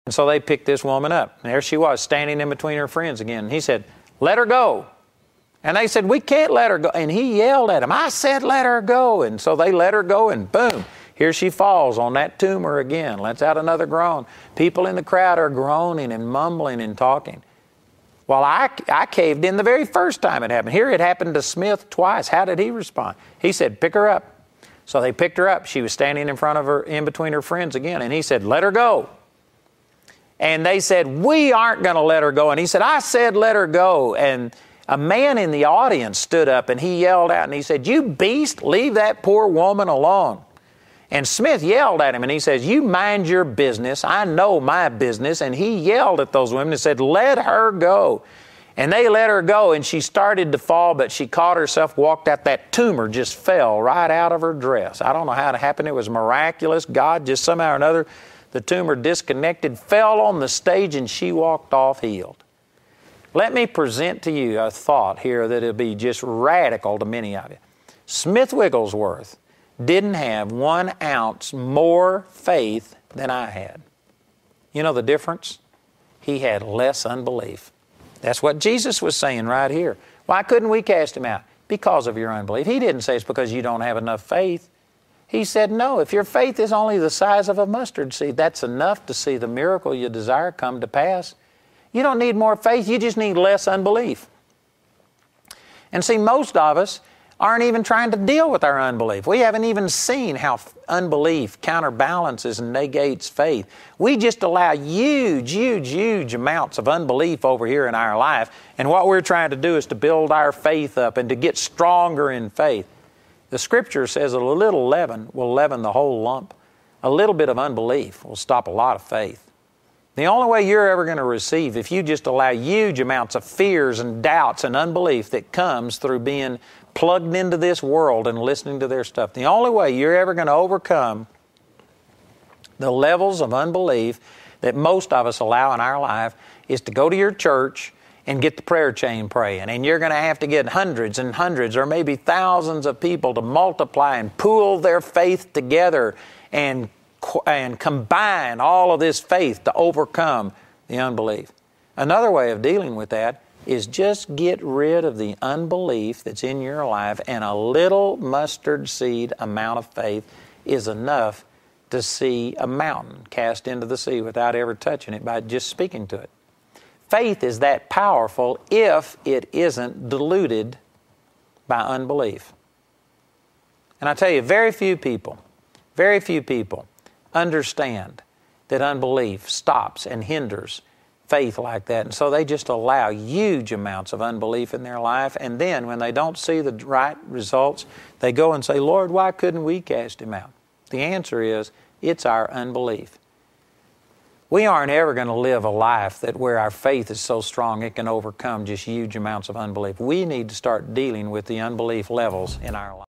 And so they picked this woman up. And there she was, standing in between her friends again. And he said, "Let her go." And they said, "We can't let her go." And he yelled at them, "I said let her go." And so they let her go, and boom, here she falls on that tumor again. Lets out another groan. People in the crowd are groaning and mumbling and talking. Well, I caved in the very first time it happened. Here it happened to Smith twice. How did he respond? He said, "Pick her up." So they picked her up. She was standing in front of her, in between her friends again. And he said, "Let her go." And they said, "We aren't going to let her go." And he said, "I said let her go." And a man in the audience stood up and he yelled out and he said, "You beast, leave that poor woman alone." And Smith yelled at him and he says, "You mind your business. I know my business." And he yelled at those women and said, "Let her go." And they let her go, and she started to fall, but she caught herself, walked out. That tumor just fell right out of her dress. I don't know how it happened. It was miraculous. God just somehow or another, the tumor disconnected, fell on the stage, and she walked off healed. Let me present to you a thought here that will be just radical to many of you. Smith Wigglesworth didn't have 1 ounce more faith than I had. You know the difference? He had less unbelief. That's what Jesus was saying right here. Why couldn't we cast him out? Because of your unbelief. He didn't say it's because you don't have enough faith. He said, no, if your faith is only the size of a mustard seed, that's enough to see the miracle you desire come to pass. You don't need more faith, you just need less unbelief. And see, most of us aren't even trying to deal with our unbelief. We haven't even seen how unbelief counterbalances and negates faith. We just allow huge amounts of unbelief over here in our life, and what we're trying to do is to build our faith up and to get stronger in faith. The Scripture says that a little leaven will leaven the whole lump. A little bit of unbelief will stop a lot of faith. The only way you're ever going to receive, if you just allow huge amounts of fears and doubts and unbelief that comes through being plugged into this world and listening to their stuff, the only way you're ever going to overcome the levels of unbelief that most of us allow in our life is to go to your church and get the prayer chain praying. And you're going to have to get hundreds and hundreds or maybe thousands of people to multiply and pool their faith together and combine all of this faith to overcome the unbelief. Another way of dealing with that is just get rid of the unbelief that's in your life, and a little mustard seed amount of faith is enough to see a mountain cast into the sea without ever touching it by just speaking to it. Faith is that powerful if it isn't diluted by unbelief. And I tell you, very few people understand that unbelief stops and hinders faith like that. And so they just allow huge amounts of unbelief in their life. And then when they don't see the right results, they go and say, "Lord, why couldn't we cast him out?" The answer is, it's our unbelief. We aren't ever going to live a life that where our faith is so strong it can overcome just huge amounts of unbelief. We need to start dealing with the unbelief levels in our life.